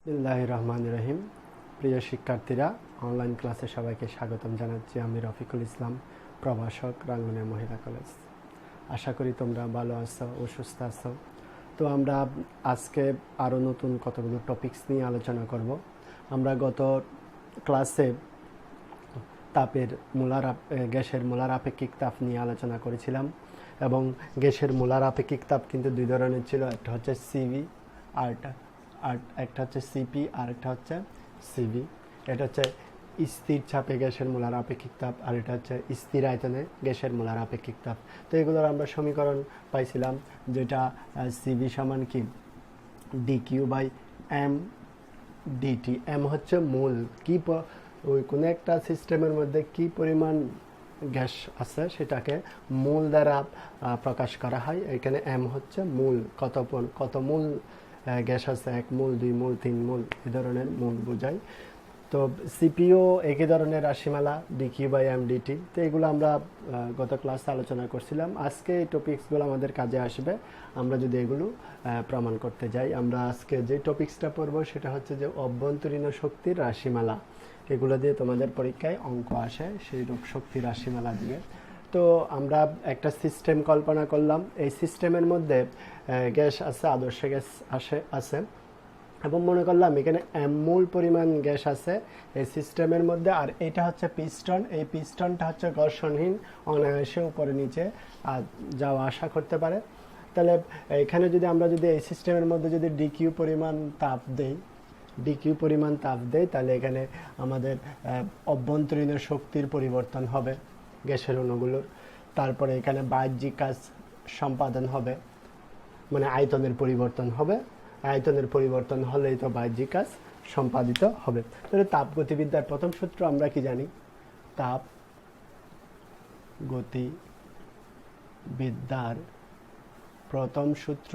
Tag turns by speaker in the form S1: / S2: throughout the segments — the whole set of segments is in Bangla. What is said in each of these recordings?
S1: বিসমিল্লাহির রহমানির রহিম। প্রিয় শিক্ষার্থীরা, অনলাইন ক্লাসে সবাইকে স্বাগতম জানাচ্ছি। আমি রফিকুল ইসলাম, প্রভাষক, রাঙ্গুনিয়া মহিলা কলেজ। আশা করি তোমরা ভালো আছো ও সুস্থ আছো। তো আমরা আজকে আরও নতুন কতগুলো টপিকস নিয়ে আলোচনা করব। আমরা গত ক্লাসে গ্যাসের মোলার আপেক্ষিক তাপ নিয়ে আলোচনা করেছিলাম এবং গ্যাসের মোলার আপেক্ষিক তাপ কিন্তু দুই ধরনের ছিল। একটা হচ্ছে সিভি আর একটা হচ্ছে সিপি আর একটা হচ্ছে সিভি। এটা হচ্ছে স্থির চাপে গ্যাসের মোলার আপেক্ষিক তাপ আর এটা হচ্ছে স্থির আয়তনে গ্যাসের মোলার আপেক্ষিক তাপ। তো এগুলোর আমরা সমীকরণ পাইছিলাম, যেটা সিভি সমান কি dQ by m dT. M হচ্ছে মূল, ওই কোনো একটা সিস্টেমের মধ্যে কি পরিমাণ গ্যাস আছে সেটাকে মূল দ্বারা প্রকাশ করা হয়। এখানে এম হচ্ছে মূল, কত মূল গ্যাস আছে, 1 মূল, 2 মূল, 3 মূল, এই ধরনের মূল বোঝায়। তো সিপিও একই ধরনের রাশিমালা, ডিকিউ বাই এম ডিটি। তো এগুলো আমরা গত ক্লাসে আলোচনা করছিলাম। আজকে এই টপিকসগুলো আমাদের কাজে আসবে আমরা যদি এগুলো প্রমাণ করতে যাই। আমরা আজকে যে টপিকসটা পড়বো সেটা হচ্ছে যে অভ্যন্তরীণ শক্তির রাশিমালা। এগুলো দিয়ে তোমাদের পরীক্ষায় অঙ্ক আসে, সেই রূপ শক্তির রাশিমালা দিয়ে। তো আমরা একটা সিস্টেম কল্পনা করলাম। এই সিস্টেমের মধ্যে গ্যাস আছে, আদর্শ গ্যাস আছে এবং মনে করলাম এখানে মূল পরিমাণ গ্যাস আছে এই সিস্টেমের মধ্যে। আর এটা হচ্ছে পিস্টন। এই পিস্টনটা হচ্ছে ঘর্ষণহীন, অনায়াসে উপরে নিচে যাওয়া আসা করতে পারে। তাহলে এখানে আমরা যদি এই সিস্টেমের মধ্যে যদি ডিকিউ পরিমাণ তাপ দেই তাহলে এখানে আমাদের অভ্যন্তরীণ শক্তির পরিবর্তন হবে গ্যাসের অণুগুলোর। তারপরে এখানে বাহ্যিক কাজ সম্পাদন হবে, মানে আয়তনের পরিবর্তন হবে। আয়তনের পরিবর্তন হলেই তো বাহ্যিক কাজ সম্পাদিত হবে। তাহলে তাপগতিবিদ্যার প্রথম সূত্র আমরা কি জানি? তাপ গতিবিদ্যার প্রথম সূত্র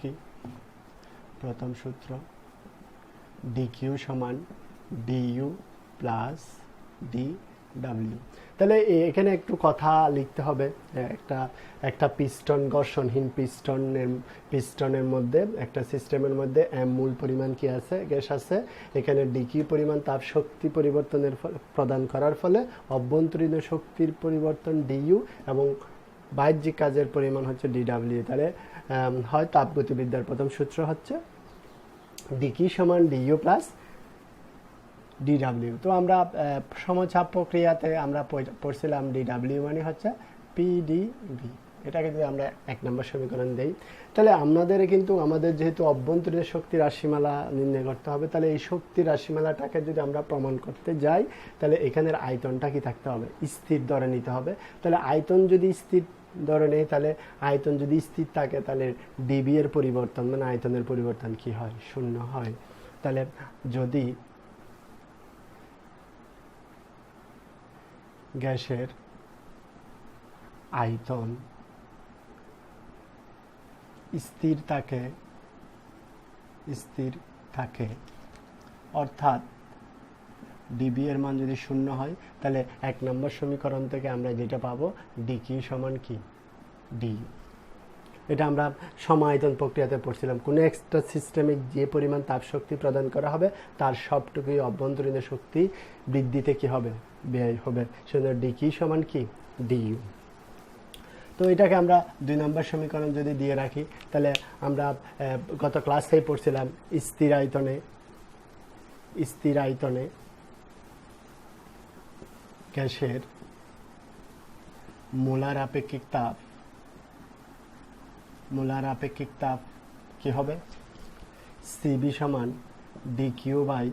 S1: কি? প্রথম সূত্র ডিকিউ সমান ডিইউ প্লাস ডিডব্লিউ। তাহলে এখানে একটু কথা লিখতে হবে। একটা পিস্টন, ঘর্ষণহীন পিস্টনের মধ্যে, একটা সিস্টেমের মধ্যে এম মূল পরিমাণ কি আছে, গ্যাস আছে। এখানে ডিকিউ পরিমাণ তাপ শক্তি পরিবর্তনের প্রদান করার ফলে অভ্যন্তরীণ শক্তির পরিবর্তন ডিইউ এবং বাহ্যিক কাজের পরিমাণ হচ্ছে ডিডব্লিউ। তাহলে হয় তাপগতিবিদ্যার প্রথম সূত্র হচ্ছে ডিকিউ সমান ডিইউ প্লাস ডিডব্লিউ। তো আমরা সমচাপ প্রক্রিয়াতে আমরা পড়ছিলাম ডিডব্লিউ মানে হচ্ছে পিডিভি। এটাকে যদি আমরা 1 নম্বর সমীকরণ দেই, তাহলে আমাদের যেহেতু অভ্যন্তরীণ শক্তির রাশিমালা নির্ণয় করতে হবে, তাহলে এই শক্তির রাশিমালাটাকে যদি আমরা প্রমাণ করতে যাই তাহলে এখানের আয়তনটা কি থাকতে হবে? স্থির ধরে নিতে হবে। তাহলে আয়তন যদি স্থির ধরে নেই, তাহলে আয়তন যদি স্থির থাকে তাহলে ডিবি এর পরিবর্তন মানে আয়তনের পরিবর্তন কি হয়? 0 হয়। তাহলে যদি গ্যাসের আয়তন স্থির থাকে অর্থাৎ ডিবি এর মান যদি 0 হয়, তাহলে 1 নম্বর সমীকরণ থেকে আমরা যেটা পাবো ডিকিউ সমান কি ডি। এটা আমরা সমায়তন প্রক্রিয়াতে পড়ছিলাম। কোনো একটা সিস্টেমে যে পরিমাণ তাপ শক্তি প্রদান করা হবে তার সবটুকুই অভ্যন্তরীণ শক্তি বৃদ্ধিতে কি হবে? ব্যয় হবে। সেজন্য ডিকিউ সমান কি ডিইউ। তো এটাকে আমরা 2 নম্বর সমীকরণ যদি দিয়ে রাখি, তাহলে আমরা গত ক্লাসেই পড়ছিলাম স্থির আয়তনে গ্যাসের মোলার আপেক্ষিক তাপ কি হবে? সিবি সমান ডিকিউ বাই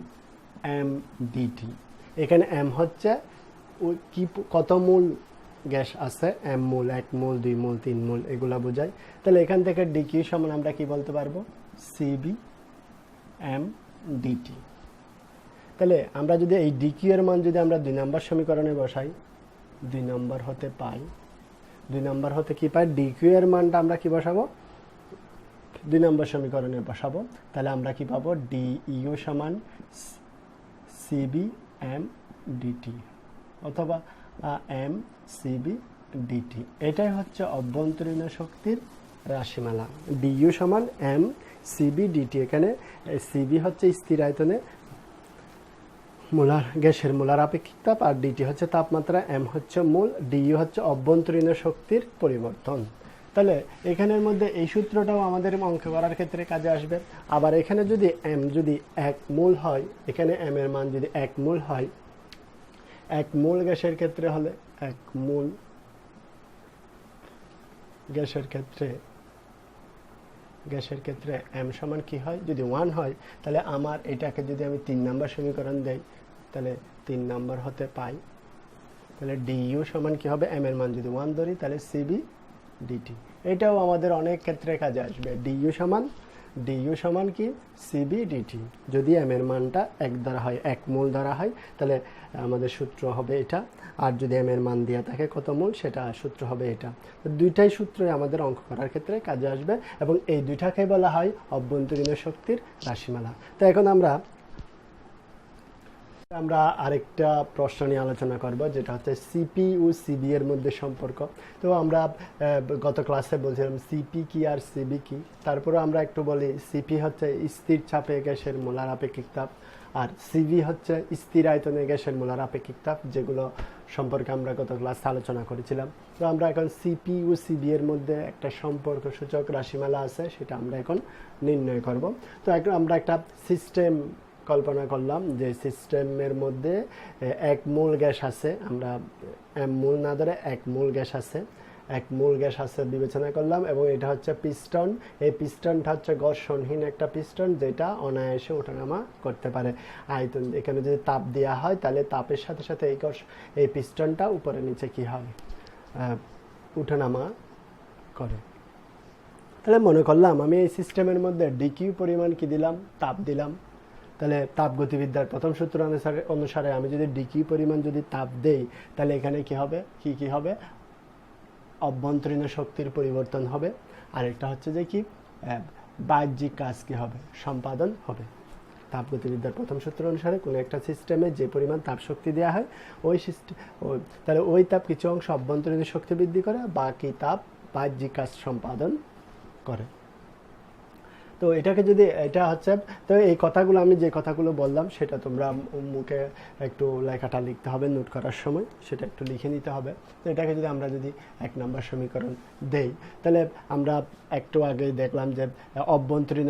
S1: এম ডিটি। এখানে এম হচ্ছে কত মূল গ্যাস আছে, এম মূল, 1 মূল, 2 মূল, 3 মূল, এগুলা বোঝায়। তাহলে এখান থেকে ডিকিউ সমান আমরা কি বলতে পারবো? CV m dT. তাহলে আমরা যদি এই ডিকিউ এর মান যদি আমরা 2 নম্বর সমীকরণে বসাই, 2 নম্বর হতে কি পাই? ডিকিউ এর মানটা আমরা কি বসাবো? 2 নম্বর সমীকরণে বসাবো। তাহলে আমরা কি পাবো? ডিইউ সমান সিবি এম ডিটি অথবা এম সিবি ডিটি। এটাই হচ্ছে অভ্যন্তরীণ শক্তির রাশিমালা। ডিইউ সমান এম সিবি ডিটি। এখানে সিবি হচ্ছে স্থির আয়তনে গ্যাসের মোলার আপেক্ষিক তাপ, আর ডিটি হচ্ছে তাপমাত্রা, এম হচ্ছে মোল, ডিইউ হচ্ছে অভ্যন্তরীণ শক্তির পরিবর্তন। তাহলে এখানের মধ্যে এই সূত্রটাও আমাদের অঙ্ক করার ক্ষেত্রে কাজে আসবে। আবার এখানে যদি এম যদি 1 মোল হয়, এখানে এম এর মান যদি 1 মোল হয়, 1 মোল গ্যাসের ক্ষেত্রে হলে 1 মোল গ্যাসের ক্ষেত্রে এম সমান কি হয়, যদি 1 হয়, তাহলে আমার এটাকে যদি আমি 3 নাম্বার সমীকরণ দেই, তাহলে 3 নাম্বার হতে পাই। তাহলে ডিইউ সমান কি হবে, এম এর মান যদি 1 ধরি, তাহলে সিবি ডিটি। এটাও আমাদের অনেক ক্ষেত্রে কাজে আসবে। ডিইউ সমান কি, সিবি ডিটি। যদি এম এর মানটা 1 ধরা হয়, 1 মোল ধরা হয়, তাহলে আমাদের সূত্র হবে এটা। আর যদি এম এর মান দেওয়া থাকে কত মোল, সেটা সূত্র হবে এটা। দুইটাই সূত্রই আমাদের অঙ্ক করার ক্ষেত্রে কাজে আসবে, এবং এই দুইটাকে বলা হয় অভ্যন্তরীণ শক্তির রাশিমালা। তো এখন আমরা আরেকটা প্রশ্ন নিয়ে আলোচনা করব, যেটা হচ্ছে সিপি ও সিবি এর মধ্যে সম্পর্ক। তো আমরা গত ক্লাসে বলছিলাম সিপি কি আর সিবি কি। তারপরে আমরা একটু বলি সিপি হচ্ছে স্থির চাপে গ্যাসের মোলার আপেক্ষিক তাপ, আর সিবি হচ্ছে স্থির আয়তনে গ্যাসের মোলার আপেক্ষিক তাপ, যেগুলো সম্পর্কে আমরা গত ক্লাসে আলোচনা করেছিলাম। তো আমরা এখন সিপি ও সিবি এর মধ্যে একটা সম্পর্ক সূচক রাশিমালা আছে, সেটা আমরা এখন নির্ণয় করব। তো এখন আমরা একটা সিস্টেম কল্পনা করলাম, যে সিস্টেমের মধ্যে 1 মোল গ্যাস আছে, আমরা এম মোল না ধরে 1 মোল গ্যাস আছে, 1 মোল গ্যাস আছে বিবেচনা করলাম, এবং এটা হচ্ছে পিস্টন। এই পিস্টনটা হচ্ছে ঘর্ষণহীন একটা পিস্টন, যেটা অনায়াসে ওঠানামা করতে পারে। আয়তন এখানে যদি তাপ দেওয়া হয়, তাহলে তাপের সাথে সাথে এই পিস্টনটা উপরে নিচে কি হয়, ওঠানামা করে। তাহলে মনে করলাম আমি এই সিস্টেমের মধ্যে ডিকিউ পরিমাণ কি দিলাম, তাপ দিলাম। তাহলে তাপগতিবিদ্যার প্রথম সূত্র অনুসারে আমি যদি ডিকিউ পরিমাণ যদি তাপ দেই, তাহলে এখানে কি হবে, কি হবে, অভ্যন্তরীণ শক্তির পরিবর্তন হবে। আরেকটা হচ্ছে যে কি, বাহ্যিক কাজ কি হবে, সম্পাদন হবে। তাপগতিবিদ্যার প্রথম সূত্র অনুসারে কোনো একটা সিস্টেমে যে পরিমাণ তাপ শক্তি দেওয়া হয়, তাহলে ওই তাপ কিছু অংশ অভ্যন্তরীণ শক্তি বৃদ্ধি করে, বাকি তাপ বাহ্যিক কাজ সম্পাদন করে। তো এটাকে যদি এটা হচ্ছে, তো এই কথাগুলো আমি যে কথাগুলো বললাম, সেটা তোমরা মুখে একটু লেখাটা লিখতে হবে, নোট করার সময় সেটা একটু লিখে নিতে হবে। তো এটাকে যদি আমরা 1 নম্বর সমীকরণ দেই, তাহলে আমরা একটু আগে দেখলাম যে অভ্যন্তরীণ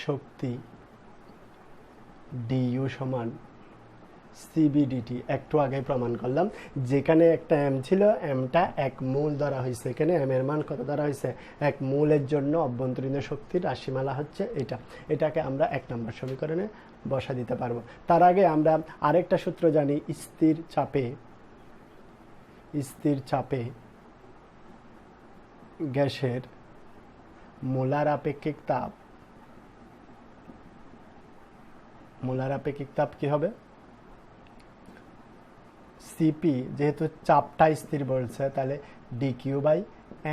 S1: শক্তি ডিইউ সমান সিবিডিটি একটু আগে প্রমাণ করলাম। যেখানে একটা এম ছিল, এমটা 1 মোল ধরা হয়েছে, এখানে এম এর মান কত ধরা হয়েছে, 1 মোলের জন্য অভ্যন্তরীণ শক্তির রাশিমালা হচ্ছে এটা। এটাকে আমরা 1 নম্বর সমীকরণে বসা দিতে পারবো। তার আগে আমরা আরেকটা সূত্র জানি, স্থির চাপে গ্যাসের মোলার আপেক্ষিক তাপ কি হবে, সিপি, যেহেতু চাপটা স্থির বলছে, তাহলে ডিকিউ বাই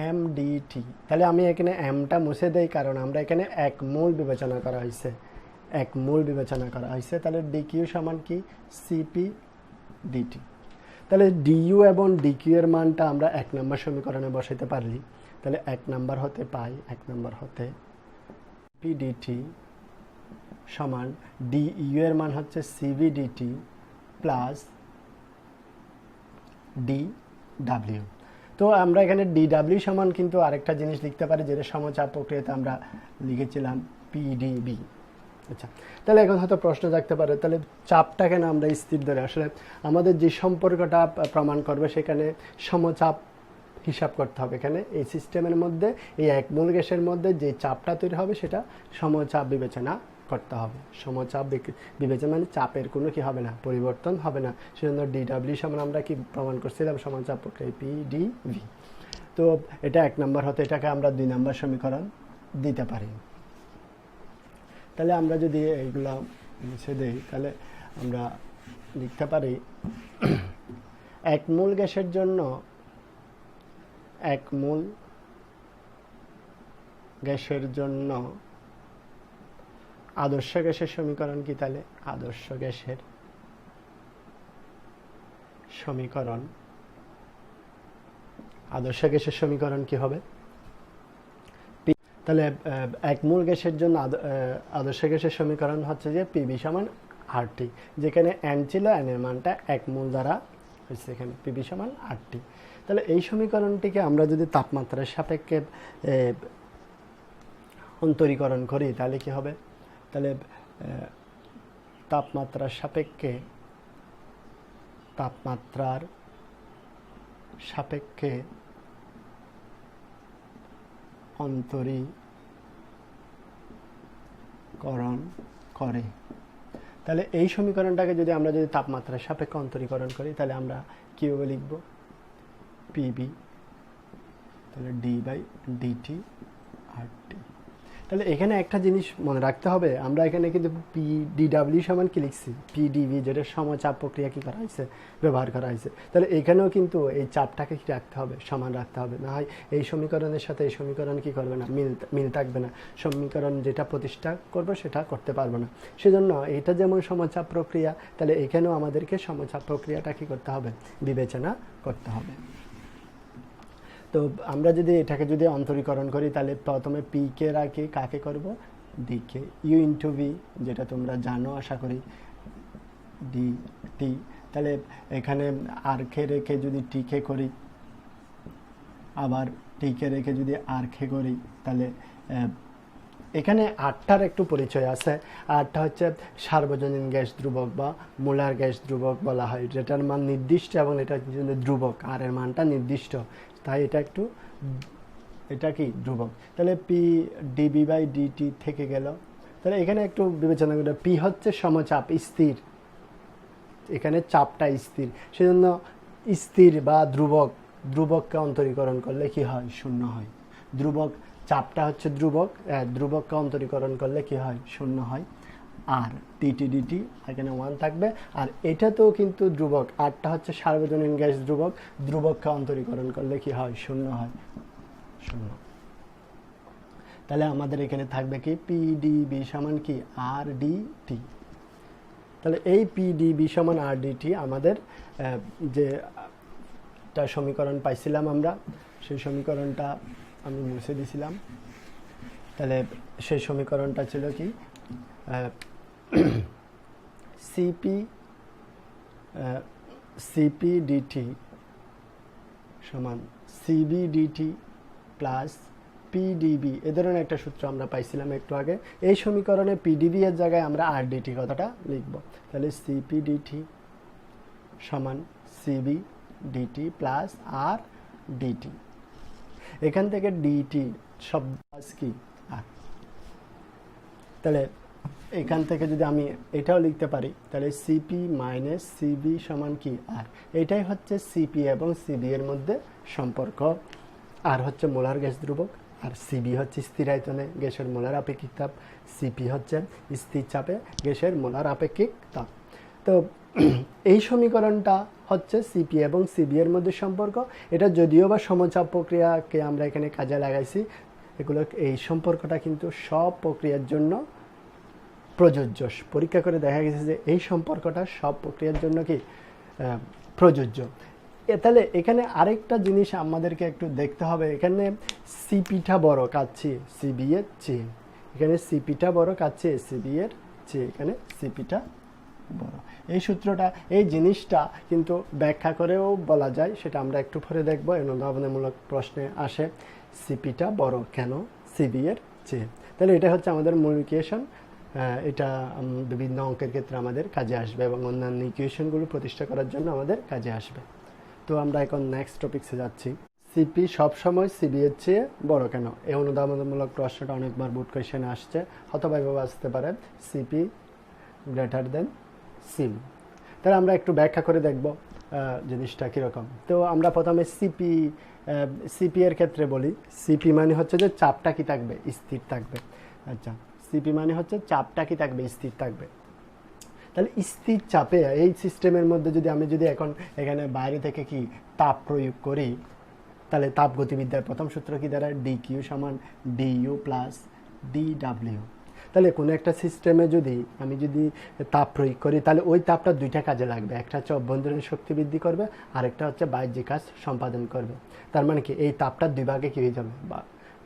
S1: এম ডিটি। তাহলে আমি এখানে এমটা মুছে দেই, কারণ আমরা এখানে 1 মোল বিবেচনা করা হয়েছে। তাহলে ডিকিউ সমান কি, সিপি ডিটি। তাহলে ডিইউ এবং ডিকিউ এর মানটা আমরা 1 নম্বর সমীকরণে বসাইতে পারলি। তাহলে 1 নম্বর হতে পিডিটি সমান ডিইউ এর মান হচ্ছে CV dT plus d W. তো আমরা এখানে ডি ডাব্লিউ সমান কিন্তু আরেকটা জিনিস লিখতে পারি, যেটা সমচাপ প্রক্রিয়াতে আমরা লিখেছিলাম পিডিবি। আচ্ছা, তাহলে এখন হয়তো প্রশ্ন থাকতে পারে, তাহলে চাপটা কেন আমরা স্থির ধরে, আসলে আমাদের যে সম্পর্কটা প্রমাণ করবে সেখানে সমচাপ হিসাব করতে হবে। এখানে এই সিস্টেমের মধ্যে এই 1 মোল গ্যাসের মধ্যে যে চাপটা তৈরি হবে, সেটা সমচাপ বিবেচনা করতে হবে। সমচাপ বিবেচনা মানে চাপের কোনো কি হবে না, পরিবর্তন হবে না। সেজন্য ডিডাব্লিউ সমান আমরা কি প্রমাণ করছিলাম, সমচাপ প্রক্রিয়া পিডিভি। তো এটা 1 নম্বর হতে, এটাকে আমরা 2 নম্বর সমীকরণ দিতে পারি। তাহলে আমরা যদি এইগুলা মুছে দেই, তাহলে আমরা লিখতে পারি 1 মোল গ্যাসের জন্য 1 মোল গ্যাসের জন্য আদর্শ গ্যাসের সমীকরণ কি, তাহলে আদর্শ গ্যাসের সমীকরণ, আদর্শ গ্যাসের সমীকরণ কি হবে? তাহলে এক মোল গ্যাসের জন্য আদর্শ গ্যাসের সমীকরণ হচ্ছে যে পিবি সমান আরটি, যেখানে এন ছিল, এন এর মানটা এক মোল দ্বারা হচ্ছে এখানে পিবি সমান আরটি। তাহলে এই সমীকরণটিকে আমরা যদি তাপমাত্রার সাপেক্ষে অন্তরীকরণ করি তাহলে কি হবে? তাহলে তাপমাত্রার সাপেক্ষে অন্তরীকরণ করে। তাহলে এই সমীকরণটাকে যদি আমরা তাপমাত্রার সাপেক্ষে অন্তরীকরণ করি তাহলে আমরা কিভাবে লিখব? পিবি তাহলে ডি বাই ডিটি আরটি। তাহলে এখানে একটা জিনিস মনে রাখতে হবে, আমরা এখানে কিন্তু পিডিডাব্লিউ সমান কি লিখছি? পিডিভি, যেটা সমচাপ প্রক্রিয়া কি করা হয়েছে, ব্যবহার করা হয়েছে। তাহলে এখানেও কিন্তু এই চাপটাকে কি রাখতে হবে? সমান রাখতে হবে, না হয় এই সমীকরণের সাথে এই সমীকরণ কি করবে না, মিল থাকবে না, সমীকরণ যেটা প্রতিষ্ঠা করবে সেটা করতে পারবে না। সেজন্য এটা যেমন সমচাপ প্রক্রিয়া, তাহলে এখানেও আমাদেরকে সমচাপ প্রক্রিয়াটা কি করতে হবে? বিবেচনা করতে হবে। তো আমরা এটাকে অন্তরীকরণ করি তাহলে প্রথমে পি কে রাখি, কাকে করব? D K, U into V, যেটা তোমরা জানো আশা করি, ডি টি। তাহলে এখানে আর কে রেখে যদি টি কে করি, আবার টি কে রেখে যদি আর কে করি, তাহলে এখানে আটটার একটু পরিচয় আছে। আটটা হচ্ছে সার্বজনীন গ্যাস ধ্রুবক বা মোলার গ্যাস ধ্রুবক বলা হয়, যেটার মান নির্দিষ্ট এবং এটা ধ্রুবক, আর এর মানটা নির্দিষ্ট, তাই এটা কি ধ্রুবক। তাহলে পি ডিবি বাই ডিটি থেকে গেল। তাহলে এখানে একটু বিবেচনা করে, পি হচ্ছে সমচাপ, স্থির, এখানে চাপটা স্থির, সেজন্য স্থির বা ধ্রুবককে অন্তরীকরণ করলে কি হয়? শূন্য হয়। ধ্রুবক, চাপটা হচ্ছে ধ্রুবককে অন্তরীকরণ করলে কি হয়? শূন্য হয়। আর ডিটি ডিটি এখানে 1 থাকবে। আর এটাতেও কিন্তু ধ্রুবক, আরটা হচ্ছে সার্বজনীন গ্যাস ধ্রুবক, ধ্রুবককে অন্তরীকরণ করলে কি হয়? শূন্য হয়, শূন্য। তাহলে আমাদের এখানে থাকবে কি? পিডিবি সমান কি? আর ডিটি। তাহলে এই পিডিবি সমান আর ডিটি আমাদের যে সমীকরণ পাইছিলাম আমরা, সেই সমীকরণটা আমি মুছে দিছিলাম। তাহলে সেই সমীকরণটা ছিল কি? সিপি ডিটি সমান সিবি ডিটি প্লাস পিডিবি, এ ধরনের একটা সূত্র আমরা পাইছিলাম একটু আগে। এই সমীকরণে পিডিবি এর জায়গায় আমরা আর ডিটি কথাটা লিখব। তাহলে সিপি ডিটি সমান সিবি ডিটি প্লাস আর ডিটি। এখান থেকে ডিটি শব্দ কি? আর। তাহলে এখান থেকে যদি আমি এটাও লিখতে পারি, তাহলে সিপি মাইনাস সিবি সমান কি? আর। এটাই হচ্ছে সিপি এবং সিবি এর মধ্যে সম্পর্ক। আর হচ্ছে মোলার গ্যাস ধ্রুবক, আর সিবি হচ্ছে স্থির আয়তনে গ্যাসের মোলার আপেক্ষিক তাপ, সিপি হচ্ছে স্থির চাপে গ্যাসের মোলার আপেক্ষিক তাপ। তো এই সমীকরণটা হচ্ছে সিপি এবং সিবি এর মধ্যে সম্পর্ক। এটা যদিও বা সমচাপ প্রক্রিয়াকে আমরা এখানে কাজে লাগাইছি, এগুলো এই সম্পর্কটা কিন্তু সব প্রক্রিয়ার জন্য প্রযোজ্য। পরীক্ষা করে দেখা গেছে যে এই সম্পর্কটা সব প্রক্রিয়ার জন্য কি প্রযোজ্য। তাহলে এখানে আরেকটা জিনিস আমাদেরকে একটু দেখতে হবে, এখানে সিপিটা বড় কাছে সিবি এর চেয়ে, এখানে সিপিটা বড় কাছে সিবি এর চেয়ে, এখানে সিপিটা বড়। এই সূত্রটা, এই জিনিসটা কিন্তু ব্যাখ্যা করেও বলা যায়, সেটা আমরা একটু পরে দেখবো। অনুধাবনমূলক প্রশ্নে আসে সিপিটা বড় কেন সিবি এর চেয়ে। তাহলে এটা হচ্ছে আমাদের মূল ইকুয়েশন। এটা বিভিন্ন অঙ্কের ক্ষেত্রে আমাদের কাজে আসবে এবং অন্যান্য ইকুয়েশনগুলো প্রতিষ্ঠা করার জন্য আমাদের কাজে আসবে। তো আমরা এখন নেক্সট টপিকসে যাচ্ছি। সিপি সবসময় সিবি এর চেয়ে বড় কেন? এই অনুধাবনমূলক প্রশ্নটা অনেকবার বোর্ড কোয়েশ্চেনে আসছে, অথবা এভাবে আসতে পারে সিপি গ্রেটার দেন সিবি। তাহলে আমরা একটু ব্যাখ্যা করে দেখব জিনিসটা কীরকম। তো আমরা প্রথমে সিপি এর ক্ষেত্রে বলি, সিপি মানে হচ্ছে যে চাপটা কি থাকবে? স্থির থাকবে। আচ্ছা, সিপি মানে হচ্ছে চাপটা কি থাকবে? স্থির থাকবে। তাহলে স্থির চাপে এই সিস্টেমের মধ্যে আমি এখন এখানে বাইরে থেকে কি তাপ প্রয়োগ করি, তাহলে তাপ গতিবিদ্যার প্রথম সূত্র কি দাঁড়ায়? ডি কিউ সমান ডিইউ প্লাস ডিডাব্লিউ। তাহলে কোনো একটা সিস্টেমে আমি যদি তাপ প্রয়োগ করি তাহলে ওই তাপটা দুইটা কাজে লাগবে, একটা হচ্ছে অভ্যন্তরীণ শক্তি বৃদ্ধি করবে, আরেকটা হচ্ছে বাহ্যিক কাজ সম্পাদন করবে। তার মানে কি এই তাপটা দুই ভাগে কী হয়ে যাবে,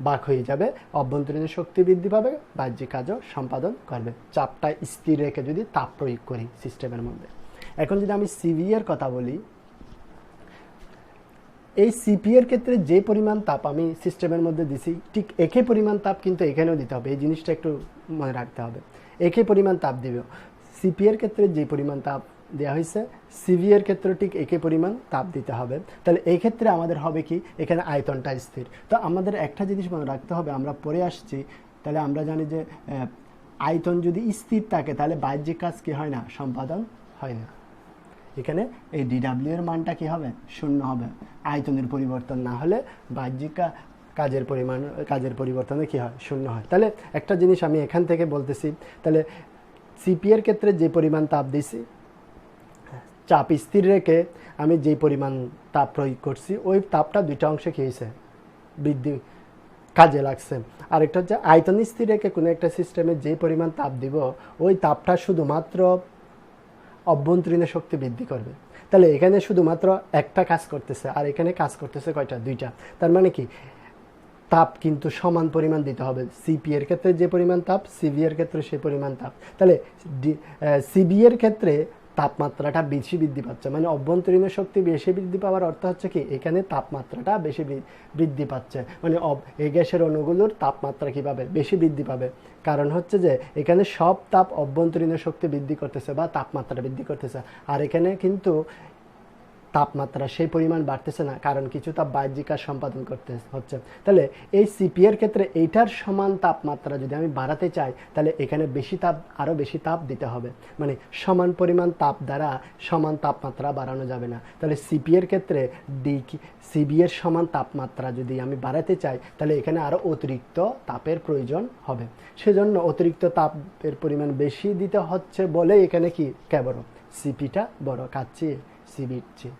S1: ভাগ হয়ে যাবে, অভ্যন্তরীণ শক্তি বৃদ্ধি পাবে, বাহ্যিক কাজও সম্পাদন করবে, চাপটা স্থির রেখে যদি তাপ প্রয়োগ করি সিস্টেমের মধ্যে। এখন যদি আমি সিভি এর কথা বলি, এই সিপি এর ক্ষেত্রে যে পরিমাণ তাপ আমি সিস্টেমের মধ্যে দিছি ঠিক একই পরিমাণ তাপ কিন্তু এখানেও দিতে হবে, এই জিনিসটা একটু মনে রাখতে হবে। একই পরিমাণ তাপ দিবে, সিপি এর ক্ষেত্রে যে পরিমাণ তাপ দেওয়া হয়েছে সিভি এর ক্ষেত্রে ঠিক একই পরিমাণ তাপ দিতে হবে। তাহলে এই ক্ষেত্রে আমাদের হবে কি, এখানে আয়তনটা স্থির। তো আমাদের একটা জিনিস মনে রাখতে হবে, আমরা পরে আসছি, তাহলে আমরা জানি যে আয়তন যদি স্থির থাকে তাহলে বাহ্যিক কাজ কি হয় না, সম্পাদন হয় না। এখানে এই ডিডাব্লিউ এর মানটা কি হবে, শূন্য হবে। আয়তনের পরিবর্তন না হলে বাহ্যিক কাজের পরিবর্তনে কি হয়, শূন্য হয়। তাহলে একটা জিনিস আমি এখান থেকে বলতেছি, তাহলে সিপি এর ক্ষেত্রে যে পরিমাণ তাপ দিছি, চাপ স্থির রেখে আমি যে পরিমাণ তাপ প্রয়োগ করছি ওই তাপটা দুইটা অংশে কি হয়েছে, বৃদ্ধি কাজে লাগছে। আরেকটা হচ্ছে আয়তন স্থির রেখে কোনো একটা সিস্টেমে যে পরিমাণ তাপ দিব ওই তাপটা শুধুমাত্র অভ্যন্তরীণ শক্তি বৃদ্ধি করবে। তাহলে এখানে শুধুমাত্র একটা কাজ করতেছে আর এখানে কাজ করতেছে কয়টা, দুইটা। তার মানে কি তাপ কিন্তু সমান পরিমাণ দিতে হবে, সিপি এর ক্ষেত্রে যে পরিমাণ তাপ সিভি এর ক্ষেত্রে সেই পরিমাণ তাপ। তাহলে সিবি এর ক্ষেত্রে তাপমাত্রাটা বেশি বৃদ্ধি পাচ্ছে, মানে অভ্যন্তরীণ শক্তি বেশি বৃদ্ধি পাওয়ার অর্থ হচ্ছে কি এখানে তাপমাত্রাটা বেশি বৃদ্ধি পাচ্ছে, মানে এই গ্যাসের অণুগুলোর তাপমাত্রা কীভাবে বেশি বৃদ্ধি পাবে, কারণ হচ্ছে যে এখানে সব তাপ অভ্যন্তরীণ শক্তি বৃদ্ধি করতেছে বা তাপমাত্রা বৃদ্ধি করতেছে, আর এখানে কিন্তু তাপমাত্রা সেই পরিমাণ বাড়তেছে না, কারণ কিছু তাপ বাহ্যিক কাজ সম্পাদন করতে হচ্ছে। তাহলে এই সিপি এর ক্ষেত্রে এইটার সমান তাপমাত্রা যদি আমি বাড়াতে চাই তাহলে এখানে আরও বেশি তাপ দিতে হবে, মানে সমান পরিমাণ তাপ দ্বারা সমান তাপমাত্রা বাড়ানো যাবে না। তাহলে সিপি এর ক্ষেত্রে সিবি এর সমান তাপমাত্রা যদি আমি বাড়াতে চাই তাহলে এখানে আরও অতিরিক্ত তাপের প্রয়োজন হবে, সেজন্য অতিরিক্ত তাপের পরিমাণ বেশি দিতে হচ্ছে বলে এখানে কি কেবল সিপিটা বড় কাজ চেয়ে সিবির চেয়ে।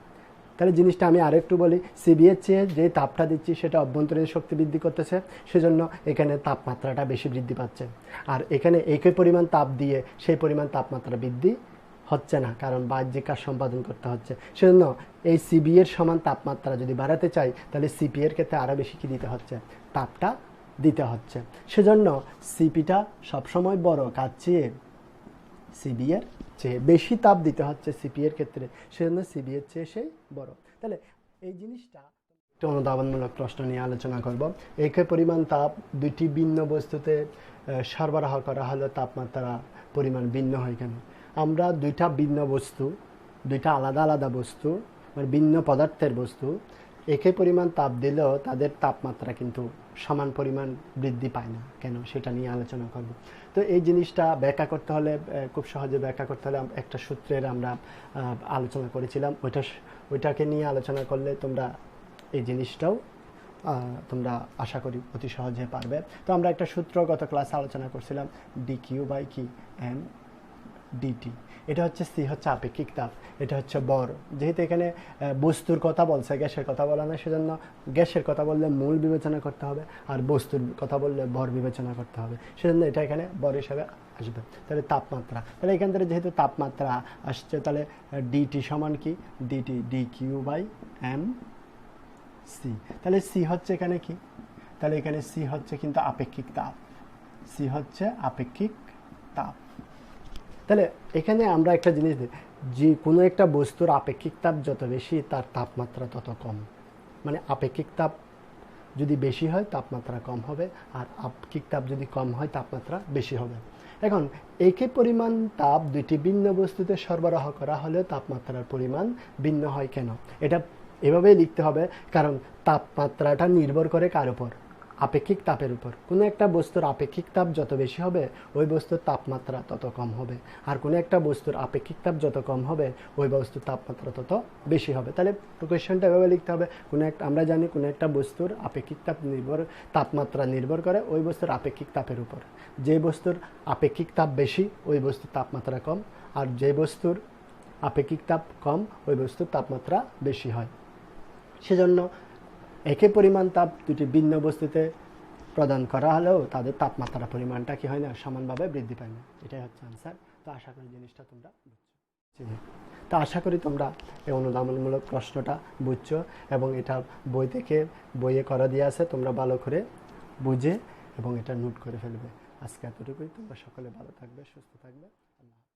S1: তাহলে জিনিসটা আমি আরেকটু বলি, সিবি এর চেয়ে যে তাপটা দিচ্ছি সেটা অভ্যন্তরীণ শক্তি বৃদ্ধি করতেছে, সেজন্য এখানে তাপমাত্রাটা বেশি বৃদ্ধি পাচ্ছে। আর এখানে একই পরিমাণ তাপ দিয়ে সেই পরিমাণ তাপমাত্রা বৃদ্ধি হচ্ছে না, কারণ বাহ্যিক কাজ সম্পাদন করতে হচ্ছে। সেজন্য এই সিবি এর সমান তাপমাত্রা যদি বাড়াতে চাই তাহলে সিপি এর ক্ষেত্রে আরও বেশি কি দিতে হচ্ছে, তাপটা দিতে হচ্ছে। সেজন্য সিপিটা সবসময় বড় কাজ চেয়ে সিবি এর চেয়ে বেশি তাপ দিতে হচ্ছে সিপি এর ক্ষেত্রে, সেজন্য সিবি এর চেয়ে সেই বড়। তাহলে এই জিনিসটা একটু অনুধাবনমূলক প্রশ্ন নিয়ে আলোচনা করব। একই পরিমাণ তাপ দুইটি ভিন্ন বস্তুতে সরবরাহ করা হলে তাপমাত্রা পরিমাণ ভিন্ন হয় কেন? আমরা দুইটা আলাদা আলাদা বস্তু, মানে ভিন্ন পদার্থের বস্তু একই পরিমাণ তাপ দিলেও তাদের তাপমাত্রা কিন্তু সমান পরিমাণ বৃদ্ধি পায় না কেন, সেটা নিয়ে আলোচনা করব। তো এই জিনিসটা ব্যাখ্যা করতে হলে, খুব সহজে ব্যাখ্যা করতে হলে একটা সূত্রের আমরা আলোচনা করেছিলাম, ওইটাকে নিয়ে আলোচনা করলে তোমরা এই জিনিসটাও তোমরা আশা করি অতি সহজে পারবে। তো আমরা একটা সূত্র গত ক্লাসে আলোচনা করছিলাম, dQ/m dt। এটা হচ্ছে সি হচ্ছে আপেক্ষিক তাপ, এটা হচ্ছে বর। যেহেতু এখানে বস্তুর কথা বলছে, গ্যাসের কথা বলা না, সেজন্য গ্যাসের কথা বললে মূল বিবেচনা করতে হবে, আর বস্তুর কথা বললে ভর বিবেচনা করতে হবে, সেজন্য এটা এখানে বর হিসাবে আসবে। তাহলে তাপমাত্রা, তাহলে এখান থেকে যেহেতু তাপমাত্রা আসছে তাহলে ডিটি সমান কি, ডিটি dQ/m সি। তাহলে সি হচ্ছে এখানে কি, তাহলে এখানে সি হচ্ছে কিন্তু আপেক্ষিক তাপ, সি হচ্ছে আপেক্ষিক তাপ। তাহলে এখানে আমরা একটা জিনিস দিই, যে কোনো একটা বস্তুর আপেক্ষিক তাপ যত বেশি তার তাপমাত্রা তত কম, মানে আপেক্ষিক তাপ যদি বেশি হয় তাপমাত্রা কম হবে, আর আপেক্ষিক তাপ যদি কম হয় তাপমাত্রা বেশি হবে। এখন একই পরিমাণ তাপ দুইটি ভিন্ন বস্তুতে সরবরাহ করা হলেও তাপমাত্রার পরিমাণ ভিন্ন হয় কেন? এটা এভাবেই লিখতে হবে, কারণ তাপমাত্রাটা নির্ভর করে কার উপর, আপেক্ষিক তাপের উপর। কোনো একটা বস্তুর আপেক্ষিক তাপ যত বেশি হবে ওই বস্তুর তাপমাত্রা তত কম হবে, আর কোনো একটা বস্তুর আপেক্ষিক তাপ যত কম হবে ওই বস্তুর তাপমাত্রা তত বেশি হবে। তাহলে কোয়েশ্চনটা এভাবে লিখতে হবে, আমরা জানি কোনো একটা বস্তুর আপেক্ষিক তাপমাত্রা নির্ভর করে ওই বস্তুর আপেক্ষিক তাপের উপর। যে বস্তুর আপেক্ষিক তাপ বেশি ওই বস্তুর তাপমাত্রা কম, আর যে বস্তুর আপেক্ষিক তাপ কম ওই বস্তুর তাপমাত্রা বেশি হয়। সেজন্য একই পরিমাণ তাপ দুটি ভিন্ন বস্তুতে প্রদান করা হলেও তাদের তাপমাত্রার পরিমাণটা কি হয় না, সমানভাবে বৃদ্ধি পায় না। এটাই হচ্ছে আনসার। তো আশা করি জিনিসটা তোমরা বুঝছো। তো আশা করি তোমরা এই অনুধাবনমূলক প্রশ্নটা বুঝছো এবং এটা বই থেকে বইয়ে করা দিয়ে আছে, তোমরা ভালো করে বুঝে এবং এটা নোট করে ফেলবে। আজকে এতটুকুই। তোমরা সকলে ভালো থাকবে, সুস্থ থাকবে। আল্লাহ।